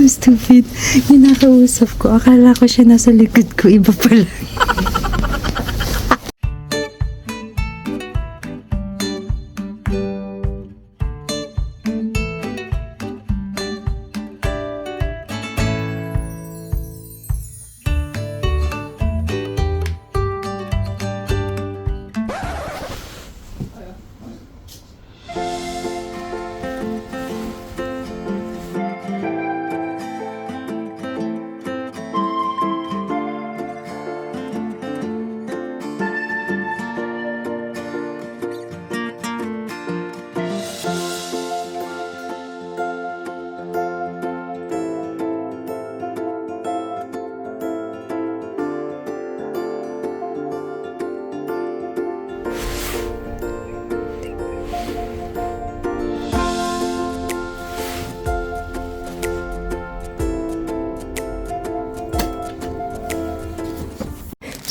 I'm stupid. Yung nakausap ko, akala ko siya nasa likod ko, iba pala.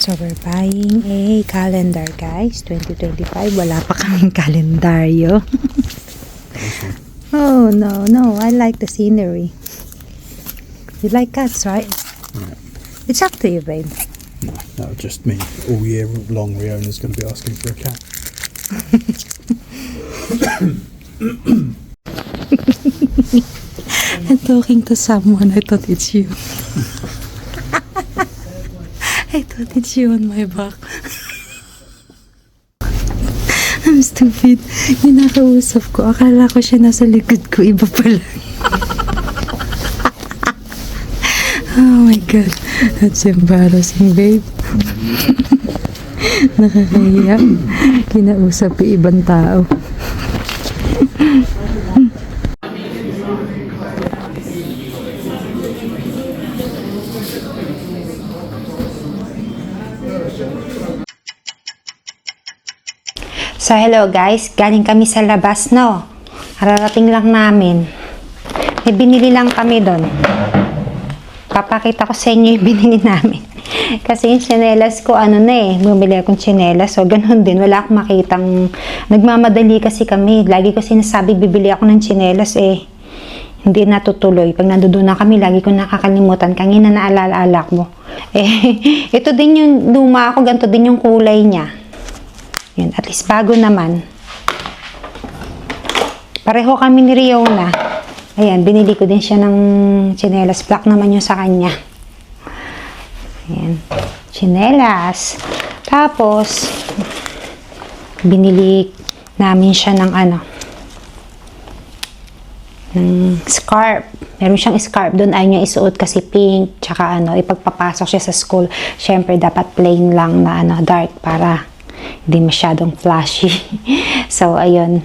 So, we're buying a calendar, guys. 2025. Wala pa kaming kalendaryo. Oh, no. I like the scenery. You like cats, right? Yeah. It's up to you, babe. No, that would just mean all year long Riona's going to be asking for a cat. I'm talking to someone. I thought it's you. I thought it's you on my back. I'm stupid. Yung nakausap ko, akala ko siya nasa likod ko, iba pala. Oh my God. That's embarrassing, babe. Nakakahiya. Kinausap ko ibang tao. So, hello guys. Galing kami sa labas, no? Kararating lang namin. May binili lang kami doon. Papakita ko sa inyo yung binili namin. Kasi yung tsinelas ko, bumili akong tsinelas. So, ganun din. Wala akong makitang... Nagmamadali kasi kami. Lagi ko sinasabi, bibili ako ng tsinelas, hindi natutuloy. Pag nandoon na kami, lagi ko nakakalimutan. Kanina naalala mo. Ito din yung luma ako. Ganito din yung kulay niya. Yun, at least bago naman. Pareho kami ni Riona. Ayan, binili ko din siya ng tsinelas. Black naman yung sa kanya. Ayan, tsinelas. Tapos, binili namin siya ng ng scarf. Meron siyang scarf. Doon ayaw niya isuot kasi pink. Tsaka ipagpapasok siya sa school. Syempre, dapat plain lang na dark para hindi masyadong flashy. So, ayun.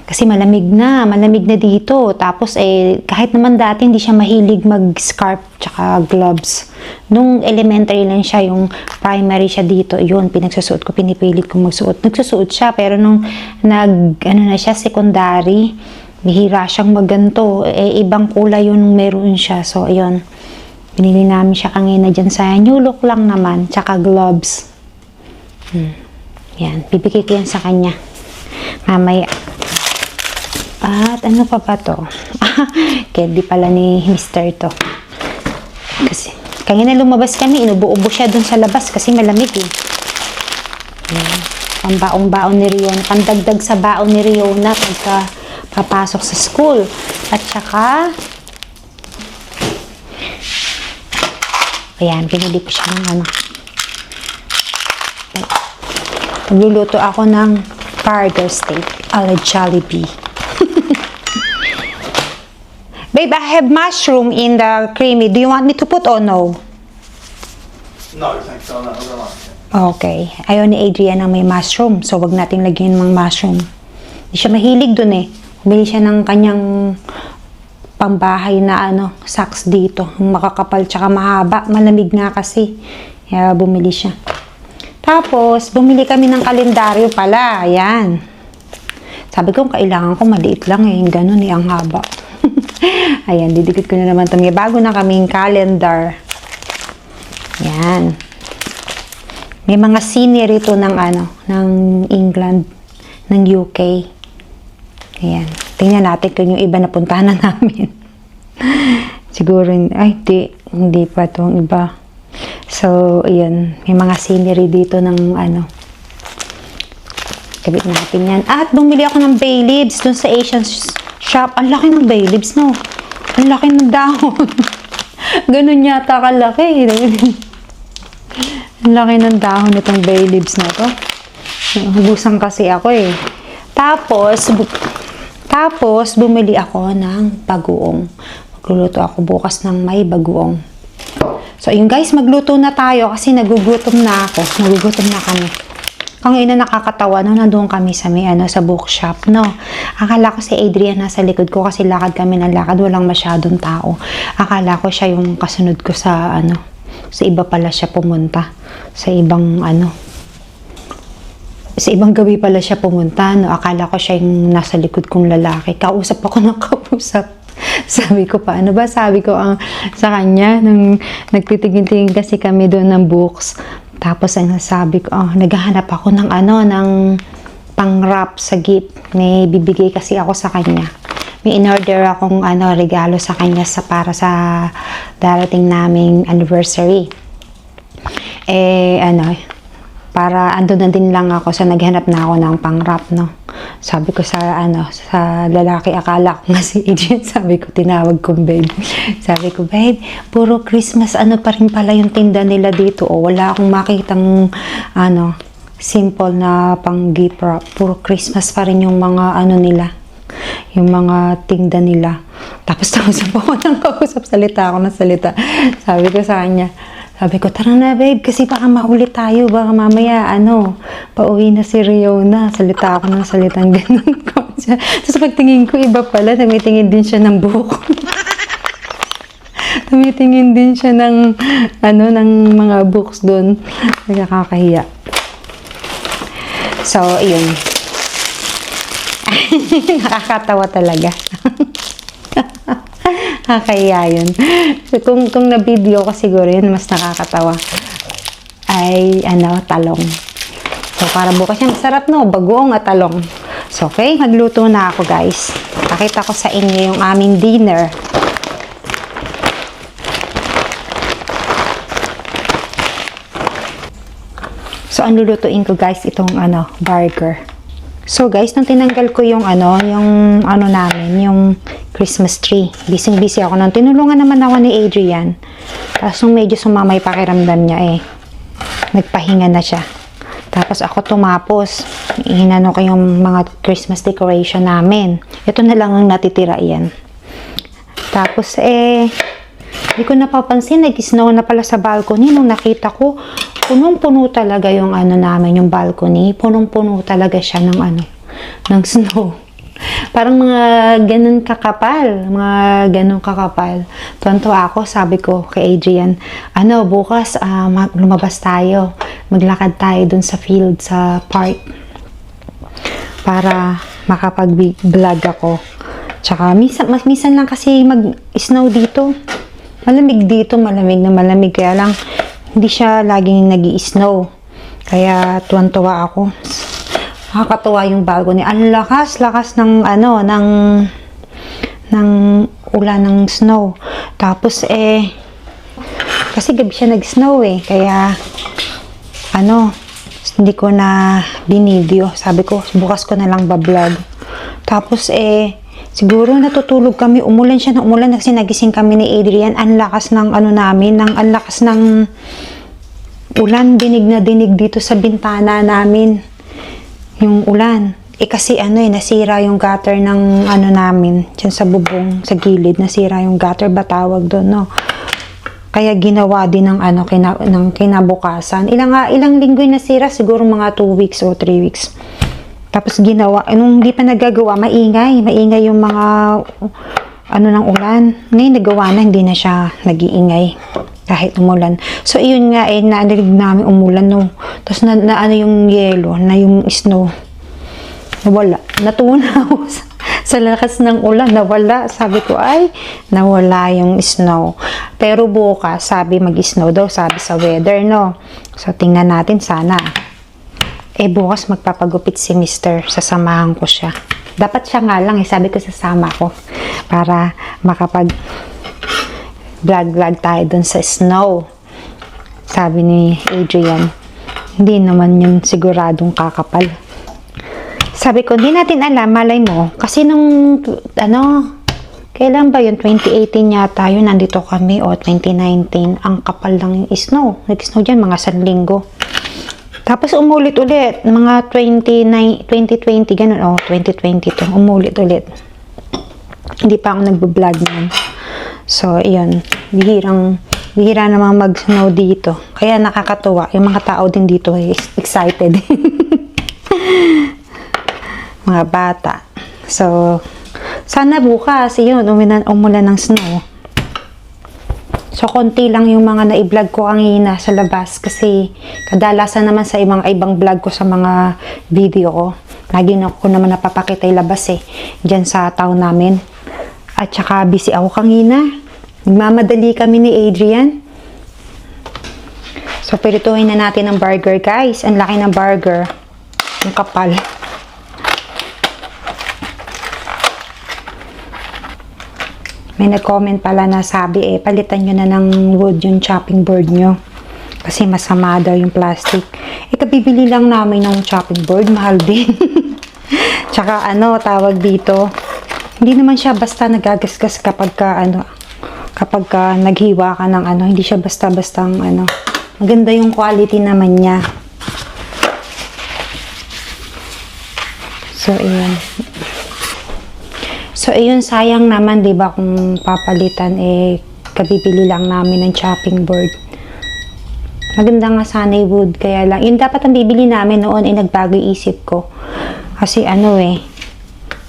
Kasi malamig na dito. Tapos, kahit naman dati hindi siya mahilig mag-scarf tsaka gloves. Nung elementary lang siya, yung primary siya dito, yun, pinagsusuot ko, pinipilit kong magsuot. Nagsusuot siya, pero nung na siya, secondary, bihira siyang maganto. Ibang kulay yung meron siya. So, ayun. Binili namin siya kanina dyan sa New Look lang naman, tsaka gloves. Yan, bibigay ko yan sa kanya. Mamaya. At ano pa ba to? Candy pala ni Mr. to. Kasi, kanina lumabas kami, inubo-ubo siya dun sa labas kasi malamig Yan. Pambaong-baon ni Riona. Pandagdag sa baon ni Riona pagka papasok sa school. At saka, ayan, pinili ko siya ng Nagluluto ako ng burger steak a la Jollibee. Babe, I have mushroom in the creamy. Do you want me to put or no? No, thanks. I don't like it. Okay. Ayaw ni Adrian ng may mushroom. So, wag nating lagyan ng mushroom. Hindi siya mahilig dun Bumili siya ng kanyang pambahay na socks dito. Makakapal tsaka mahaba. Malamig nga kasi. Kaya bumili siya. Tapos, bumili kami ng kalendaryo pala. Ayan. Sabi ko, kailangan ko maliit lang ganun ang haba. Ayan, didikit ko na naman ito. May bago na kaming calendar. Ayan. May mga scenery ito ng ng England, ng UK. Ayan. Tingnan natin kung yung iba na puntahan na namin. Siguro siguro, ay, hindi pa itong iba. So, ayan, may mga scenery dito ng ano. Kabit natin yan. At bumili ako ng bay leaves dun sa Asian shop. Ang laki ng bay leaves, no? Ang laki ng dahon. Ganun yata kalaki. Ang laki ng dahon itong bay leaves na to. Hubusan kasi ako eh. Tapos, bumili ako ng bagoong. Magluluto ako bukas ng may bagoong. So, yun guys, magluto na tayo kasi nagugutom na ako. Nagugutom na kami. Ang ina nakakatawa, no, nandun kami sa may, sa bookshop, no. Akala ko si Adrian nasa likod ko kasi lakad kami ng lakad, walang masyadong tao. Akala ko siya yung kasunod ko sa, sa iba pala siya pumunta. Sa ibang, sa ibang gabi pala siya pumunta, no. Akala ko siya yung nasa likod kong lalaki. Kausap ako ng kausap. Sabi ko, paano ba? Sabi ko sa kanya, nung nagtitingin-tingin kasi kami doon ng books. Tapos ang sabi ko, naghahanap ako ng ng pang-wrap sa gift. May bibigay kasi ako sa kanya. May in-order akong regalo sa kanya para sa darating naming anniversary. Para andun na din lang ako, so naghanap na ako ng pang-wrap, no. Sabi ko sa sa lalaki, akala ko nga si Adrian, sabi ko, tinawag kong babe. Sabi ko, babe, puro Christmas pa rin pala yung tinda nila dito. Wala akong makitang simple na pang gift wrap. Puro Christmas pa rin yung mga nila. Yung mga tinda nila. Tapos ako ng kausap, salita ako ng salita. Sabi ko sa kanya, sabi ko, tara na babe, kasi baka mahuli tayo, baka mamaya, pauwi na si Riona. Salita ako ng salitang ganun ko. Tapos pagtingin ko, iba pala, tumitingin din siya ng buhok. Tumitingin din siya ng, ng mga books doon. Nagkakahiya. So, yun. Nakakatawa talaga. Kaya yun. So, kung na-video ko siguro yun, mas nakakatawa. Ay, talong. So, para bukas yan. Sarap, no? Bagoong at talong. So, okay. Magluto na ako, guys. Pakita ko sa inyo yung aming dinner. So, ang lulutuin ko, guys, itong, burger. So guys, nung tinanggal ko yung namin, yung Christmas tree. Busy ako nung tinulungan naman ako ni Adrian. Tapos nung medyo sumamay pakiramdam niya nagpahinga na siya. Tapos ako tumapos. Hinano ko yung mga Christmas decoration namin. Ito na lang ang natitira yan. Tapos hindi ko napapansin, nag-snow na pala sa balcony. Nung nakita ko, punong-puno talaga yung namin, yung balcony. Punong-puno talaga siya ng snow. Parang mga ganun kakapal. Tuwan-tuwa ako, sabi ko kay Adrian, bukas lumabas tayo. Maglakad tayo dun sa field, sa park. Para makapag-vlog ako. Tsaka, minsan lang kasi mag-snow dito. Malamig dito, malamig na malamig. Kaya lang, hindi siya laging nag-i-snow. Kaya tuwan-tuwa ako. Nakakatuwa yung balcony. Ang lakas ng ng ulan ng snow. Tapos kasi gabi siya nag-snow kaya hindi ko na binideo. Sabi ko, bukas ko na lang ba-vlog. Tapos siguro natutulog kami, umulan siya ng umulan kasi nagising kami ni Adrian. Ang lakas ng ang lakas ng ulan, dinig na dinig dito sa bintana namin. Yung ulan. Kasi nasira yung gutter ng namin. Diyan sa bubong, sa gilid, nasira yung gutter, ba tawag doon, no? Kaya ginawa din ng ng kinabukasan. Ilang linggo yung nasira, siguro mga 2 weeks o 3 weeks. Tapos ginawa, nung hindi pa nagagawa, maingay yung mga ng ulan. Ngayon nagawa na, hindi na siya nag-iingay kahit umulan. So ayun nga, narinig namin umulan, no. Tapos yung yelo, yung snow, nawala. Natunaw sa lakas ng ulan, nawala. Sabi ko, nawala yung snow. Pero bukas, sabi mag-snow daw, sabi sa weather, no. So tingnan natin sana. Bukas magpapagupit si Mr. Sasamahan ko siya. Dapat siya nga lang, sabi ko sasama ko para vlog tayo dun sa snow. Sabi ni Adrian, hindi naman yun siguradong kakapal. Sabi ko, hindi natin alam, malay mo. Kasi nung, kailan ba yun? 2018 yata yun, nandito kami, o 2019, ang kapal lang yung snow. Nag-snow dyan, mga 1 linggo. Tapos umulit ulit, mga 2020, ganun, 2022, umulit ulit. Hindi pa ako nagbo-vlog nun. So, yun, bihira namang mag-snow dito. Kaya nakakatuwa, yung mga tao din dito is excited. Mga bata. So, sana bukas, yun, umulan ng snow. So, konti lang yung mga na-vlog ko kanina sa labas kasi kadalasan naman sa ibang vlog ko sa mga video ko. Lagi na ko naman napapakita yung labas dyan sa town namin. At saka busy ako kanina. Nagmamadali kami ni Adrian. So, pirituhin na natin ang burger, guys. Ang laki ng burger. Ang kapal. May nag-comment pala na sabi, palitan nyo na ng wood yung chopping board nyo. Kasi masama daw yung plastic. Kabibili lang namin ng chopping board. Mahal din. Tsaka tawag dito. Hindi naman siya basta nagagasgas kapag naghiwa ka ng hindi siya basta-bastang Maganda yung quality naman niya. So, ayan. So, ayun, sayang naman, di ba, kung papalitan, kabibili lang namin ng chopping board. Maganda nga sana yung wood, kaya lang, yun dapat ang bibili namin noon, nagbago yung isip ko. Kasi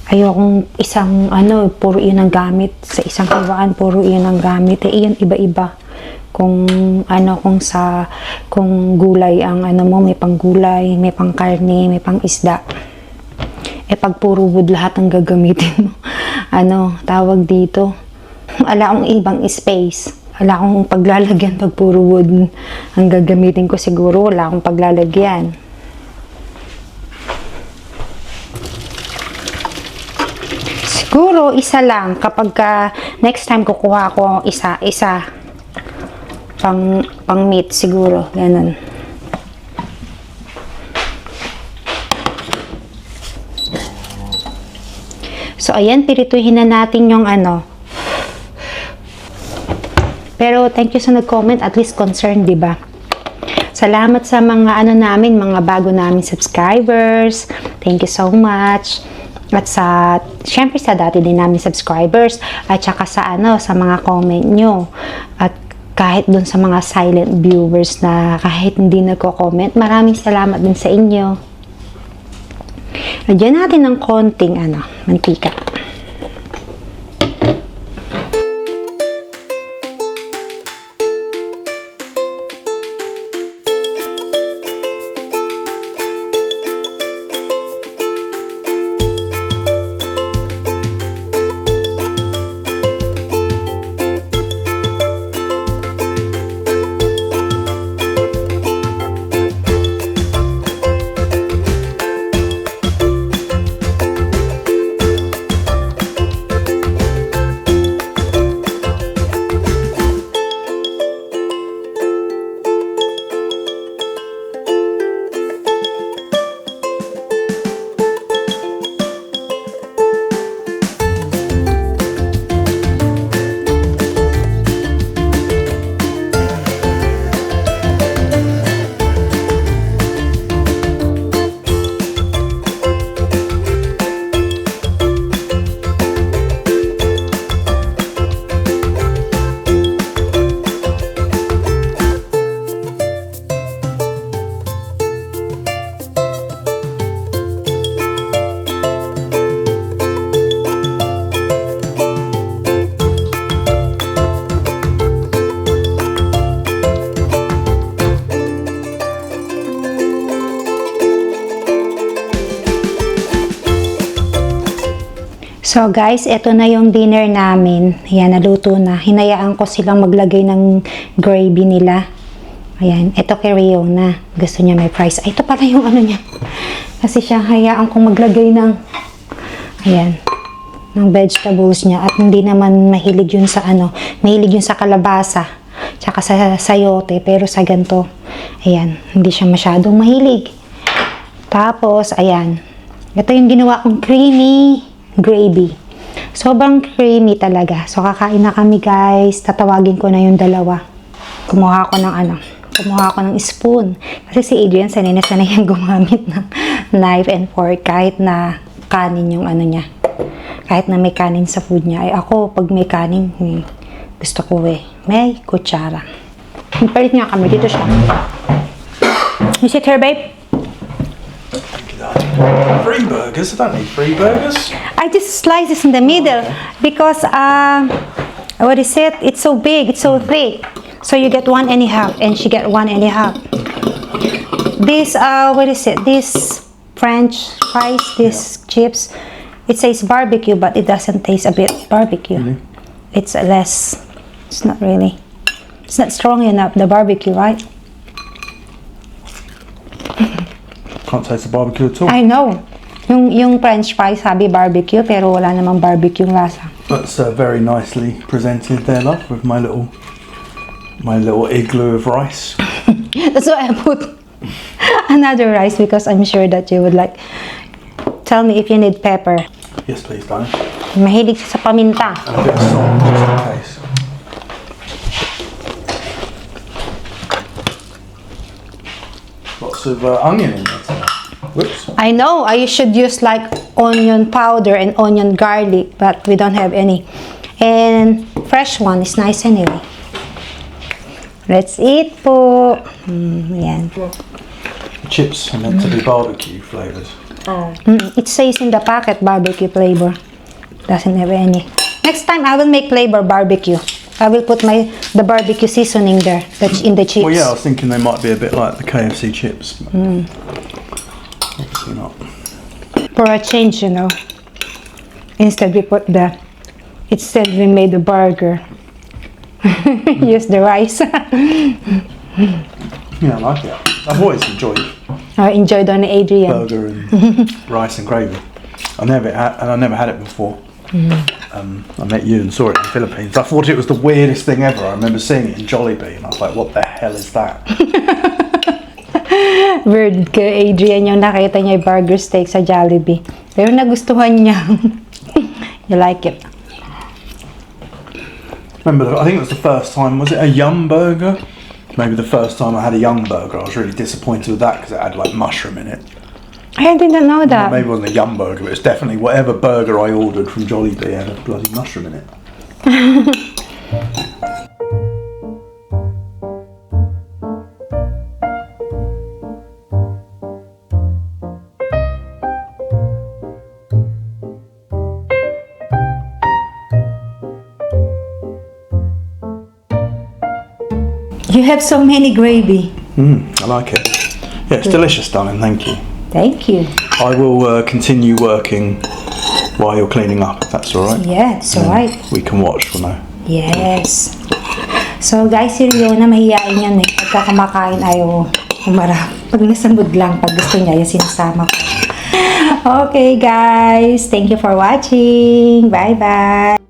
ayokong isang, puro yun ang gamit. Sa isang hiwaan, puro yun ang gamit. Yun, iba-iba. Kung gulay ang mo, may pang gulay, may pang karne, may pang isda. Pag puro wood lahat ang gagamitin mo. Tawag dito. Wala akong ibang space. Wala akong paglalagyan pag puro wood ang gagamitin ko siguro. Wala akong paglalagyan. Siguro, isa lang. Kapag next time kukuha ko isa. Pang meat siguro. Ganun. So, ayan, pirituhin na natin yung Pero, thank you sa nag-comment, at least concerned, di ba? Salamat sa mga namin, mga bago namin subscribers. Thank you so much. At syempre sa dati din namin subscribers. At saka sa mga comment nyo. At kahit dun sa mga silent viewers na kahit hindi nagko-comment, maraming salamat din sa inyo. Lagyan natin ng konting mantika. So guys, ito na yung dinner namin. Ayan, naluto na. Hinayaan ko silang maglagay ng gravy nila. Ayan, ito kay Rio na. Gusto niya may fries. Ay, ito pala yung niya. Kasi siya hayaan kong maglagay ng... Ayan. ng vegetables niya at hindi naman mahilig yun sa mahilig yun sa kalabasa tsaka sa sayote, pero sa ganito, ayan, hindi siya masyadong mahilig. Tapos, ayan, ito yung ginawa kong creamy gravy. Sobrang creamy talaga. So, kakain na kami, guys. Tatawagin ko na yung dalawa. Kumuha ako ng spoon. Kasi si Adrian, sanay na yung gumamit ng knife and fork kahit na kanin yung niya. Kahit na may kanin sa food niya. Ay ako, pag may kanin, gusto ko may kutsara. Palit niya kami. Dito siya. You sit here, babe? Three burgers? I don't need three burgers. I just slice this in the middle because, what is it? It's so big. It's so thick. So you get 1 and a half and she get 1 and a half. This, what is it? This French fries, this chips, it says barbecue, but it doesn't taste a bit barbecue. Really? It's less. It's not really. It's not strong enough, the barbecue, right? Can't taste the barbecue at all. I know. Yung French fries, sabi barbecue, pero wala namang barbecue lasa. That's very nicely presented there, love, with my little igloo of rice. That's why I put another rice because I'm sure that you would like. Tell me if you need pepper. Yes, please, darling. Mahilig siya sa paminta. And a bit of salt, just in case. Lots of onion in there today. Whoops. I know, I should use like onion powder and onion garlic, but we don't have any. And fresh one is nice anyway. Let's eat po. Yan. The chips are meant to be barbecue flavoured. It says in the packet barbecue flavor. Doesn't have any. Next time I will make flavor barbecue. I will put the barbecue seasoning there. That's in the chips. Well, yeah, I was thinking they might be a bit like the KFC chips. But obviously not. For a change, you know. Instead we made the burger. Use the rice. Yeah, I like it. I've always enjoyed I enjoyed on Adrian. burger and rice and gravy. I never had it before. I met you and saw it in the Philippines. I thought it was the weirdest thing ever. I remember seeing it in Jollibee and I was like, what the hell is that? Weird ka, Adrian, yung nakita niya yung burger steak sa Jollibee. Pero nagustuhan niya. You like it? Remember, I think it was the first time, was it a Yum burger? Maybe the first time I had a Yum burger, I was really disappointed with that because it had like mushroom in it. I didn't know that. Maybe it wasn't a Yum burger, but it's definitely whatever burger I ordered from Jollibee had a bloody mushroom in it. You have so many gravy. I like it. Yeah, it's delicious, darling, thank you. Thank you. I will continue working while you're cleaning up, if that's alright. Yeah, it's alright. We can watch, no? Yes. So guys, si Riona mahihain yan eh. Pagka kumakain ayaw umarap. Pag nasambod lang, pag gusto niya, yung sinasama ko. Okay guys, thank you for watching. Bye bye.